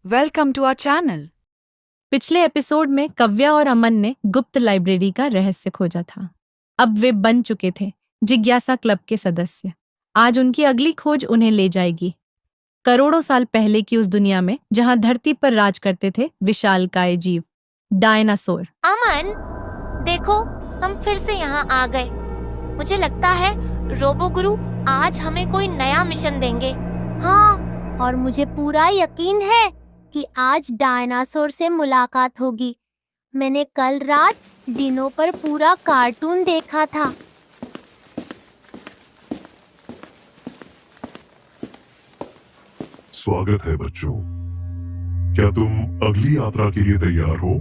Welcome to our channel. पिछले episode में कव्या और अमन ने गुप्त लाइब्रेरी का रहस्य खोजा था। अब वे बन चुके थे जिज्ञासा क्लब के सदस्य। आज उनकी अगली खोज उन्हें ले जाएगी करोड़ों साल पहले की उस दुनिया में जहां धरती पर राज करते थे विशालकाय जीव, डायनासोर। अमन, देखो हम फिर से यहाँ आ गए। मुझे लगता है रोबो गुरु आज हमें कोई नया मिशन देंगे। हाँ, और मुझे पूरा यकीन है कि आज डायनासोर से मुलाकात होगी। मैंने कल रात डिनो पर पूरा कार्टून देखा था। स्वागत है बच्चों। क्या तुम अगली यात्रा के लिए तैयार हो?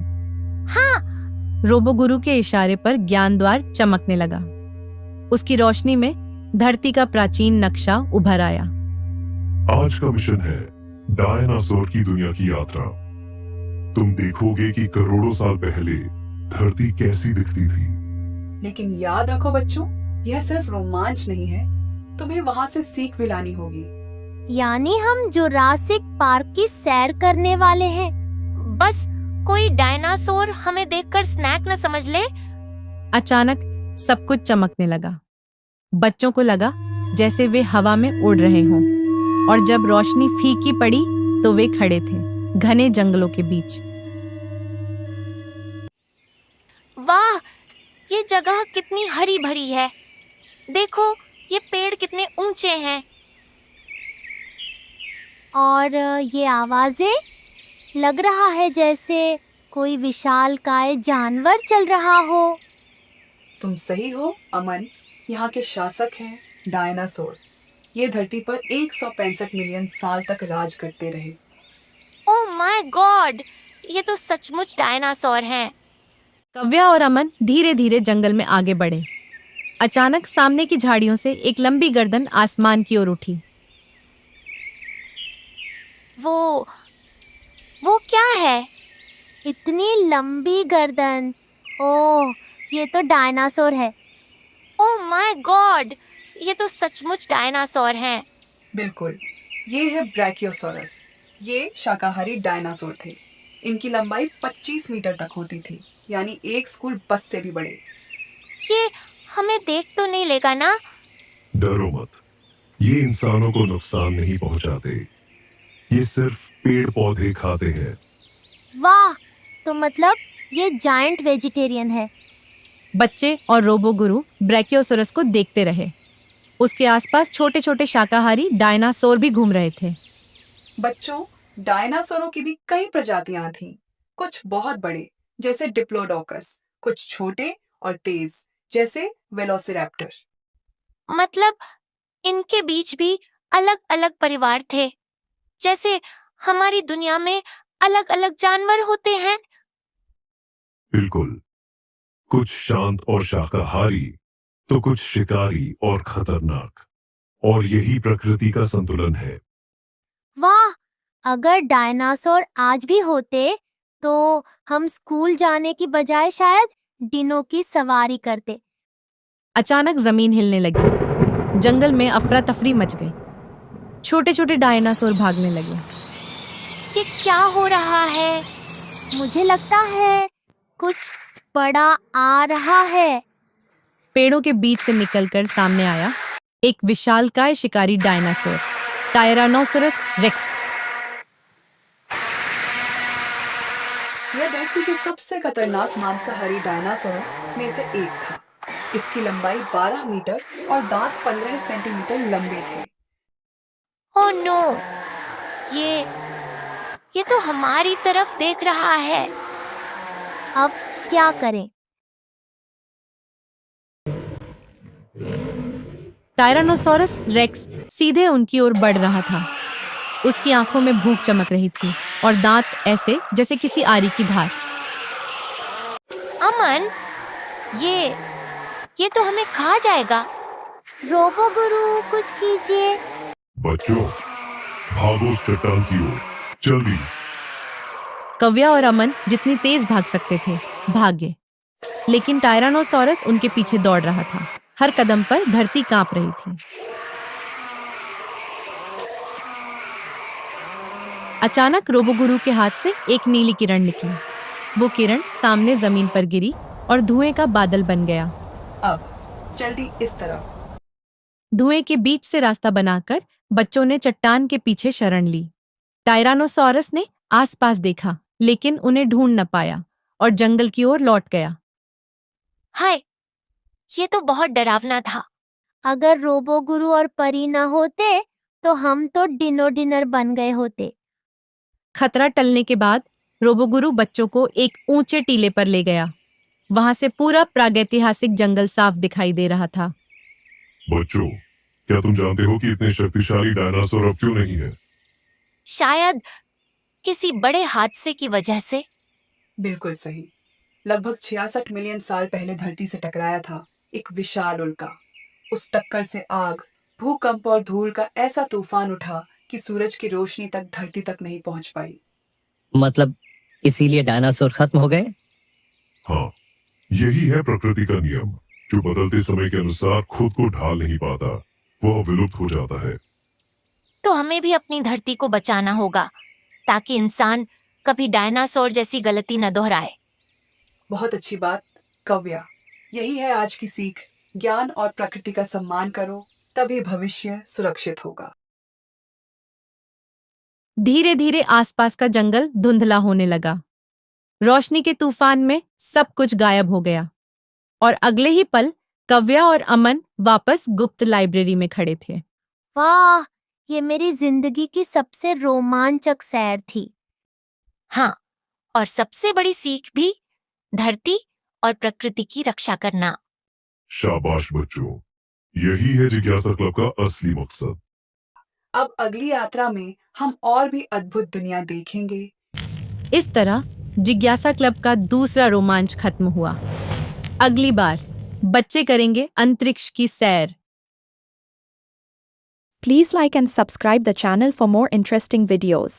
हाँ। रोबो गुरु के इशारे पर ज्ञान द्वार चमकने लगा। उसकी रोशनी में धरती का प्राचीन नक्शा उभर आया। आज का मिशन है डायनासोर की दुनिया की यात्रा। तुम देखोगे कि करोड़ों साल पहले धरती कैसी दिखती थी। लेकिन याद रखो बच्चों, यह सिर्फ रोमांच नहीं है, तुम्हें वहाँ से सीख भी लानी होगी। यानी हम जुरासिक पार्क की सैर करने वाले हैं। बस कोई डायनासोर हमें देखकर स्नैक न समझ ले। अचानक सब कुछ चमकने लगा। बच्चों को लगा जैसे वे हवा में उड़ रहे हों, और जब रोशनी फीकी पड़ी तो वे खड़े थे घने जंगलों के बीच। वाह, ये जगह कितनी हरी भरी है। देखो ये पेड़ कितने ऊंचे हैं। और ये आवाजें, लग रहा है जैसे कोई विशालकाय जानवर चल रहा हो। तुम सही हो अमन, यहाँ के शासक हैं डायनासोर। ये धरती पर 165 मिलियन साल तक राज करते रहे। ओह माय गॉड, ये तो सचमुच डायनासोर हैं। कव्या और अमन धीरे धीरे जंगल में आगे बढ़े। अचानक सामने की झाड़ियों से एक लंबी गर्दन आसमान की ओर उठी। वो क्या है? इतनी लंबी गर्दन। ओह, ये तो डायनासोर है। ओह माय गॉड, ये तो सचमुच डायनासोर हैं। बिल्कुल, ये है ब्रैकियोसोरस। ये शाकाहारी डायनासोर थे। इनकी लंबाई 25 मीटर तक होती थी, यानी एक स्कूल बस से भी बड़े। ये हमें देख तो नहीं लेगा ना? डरो मत, ये इंसानों को नुकसान नहीं पहुंचाते। ये सिर्फ पेड़ पौधे खाते हैं। वाह, तो मतलब ये जायंट वेजिटेरियन है। बच्चे और रोबो गुरु ब्रैकियोसोरस को देखते रहे। उसके आसपास छोटे छोटे शाकाहारी डायनासोर भी घूम रहे थे। बच्चों, डायनासोरों की भी कई प्रजातियां थीं। कुछ बहुत बड़े जैसे डिप्लोडोकस, कुछ छोटे और तेज जैसे वेलोसिरैप्टर। मतलब इनके बीच भी अलग अलग परिवार थे, जैसे हमारी दुनिया में अलग अलग जानवर होते हैं। बिल्कुल, कुछ शांत और शाकाहारी तो कुछ शिकारी और खतरनाक। और यही प्रकृति का संतुलन है। वाह, अगर डायनासोर आज भी होते तो हम स्कूल जाने की बजाय शायद डिनो की सवारी करते। अचानक जमीन हिलने लगी। जंगल में अफरा तफरी मच गई। छोटे छोटे डायनासोर भागने लगे। ये क्या हो रहा है? मुझे लगता है कुछ बड़ा आ रहा है। पेड़ों के बीच से निकलकर सामने आया एक विशालकाय शिकारी डायनासोर, टायरानोसोरस रेक्स। यह धरती के सबसे खतरनाक मांसाहारी डायनासोरों में से एक था। इसकी लंबाई 12 मीटर और दांत 15 सेंटीमीटर लंबे थे। ओह नो, ये तो हमारी तरफ देख रहा है। अब क्या करें? टायरानोसोरस रेक्स सीधे उनकी ओर बढ़ रहा था। उसकी आंखों में भूख चमक रही थी और दांत ऐसे जैसे किसी आरी की धार। अमन, ये तो हमें खा जाएगा। रोबो गुरु, कुछ कीजिए। बच्चों, भागो उस चट्टान की ओर, जल्दी। कव्या और अमन जितनी तेज भाग सकते थे भागे, लेकिन टायरानोसोरस उनके पीछे दौड़ रहा था। हर कदम पर धरती कांप रही थी। अचानक रोबोगुरु के हाथ से एक नीली किरण निकली। वो किरण सामने जमीन पर गिरी और धुएं का बादल बन गया। अब जल्दी इस तरफ। धुएं के बीच से रास्ता बनाकर बच्चों ने चट्टान के पीछे शरण ली। टायरानोसॉरस ने आसपास देखा, लेकिन उन्हें ढूंढ न पाया और जंगल की ओर लौट गया। हाय, ये तो बहुत डरावना था। अगर रोबो गुरु और परी न होते तो हम तो डिनो डिनर बन गए होते। खतरा टलने के बाद रोबोगुरु बच्चों को एक ऊंचे टीले पर ले गया। वहां से पूरा प्रागैतिहासिक जंगल साफ दिखाई दे रहा था। बच्चों, क्या तुम जानते हो कि इतने शक्तिशाली डायनासोर अब क्यों नहीं है? शायद किसी बड़े हादसे की वजह से। बिल्कुल सही। लगभग 66 मिलियन साल पहले धरती से टकराया था एक विशाल उल्का। उस टक्कर से आग, भूकंप और धूल का ऐसा तूफान उठा कि सूरज की रोशनी तक धरती तक नहीं पहुंच पाई। मतलब इसीलिए डायनासोर खत्म हो गए? हाँ, यही है प्रकृति का नियम। जो बदलते समय के अनुसार खुद को ढाल नहीं पाता, वह विलुप्त हो जाता है। तो हमें भी अपनी धरती को बचाना होगा ताकि इंसान कभी डायनासोर जैसी गलती न दोहराए। बहुत अच्छी बात कव्या। यही है आज की सीख। ज्ञान और प्रकृति का सम्मान करो, तभी भविष्य सुरक्षित होगा। धीरे धीरे आसपास का जंगल धुंधला होने लगा। रोशनी के तूफान में सब कुछ गायब हो गया और अगले ही पल कव्या और अमन वापस गुप्त लाइब्रेरी में खड़े थे। वाह, ये मेरी जिंदगी की सबसे रोमांचक सैर थी। हाँ, और सबसे बड़ी सीख भी धरती और प्रकृति की रक्षा करना। शाबाश बच्चों, यही है जिज्ञासा क्लब का असली मकसद। अब अगली यात्रा में हम और भी अद्भुत दुनिया देखेंगे। इस तरह जिज्ञासा क्लब का दूसरा रोमांच खत्म हुआ। अगली बार बच्चे करेंगे अंतरिक्ष की सैर। Please like and subscribe the channel for more interesting videos.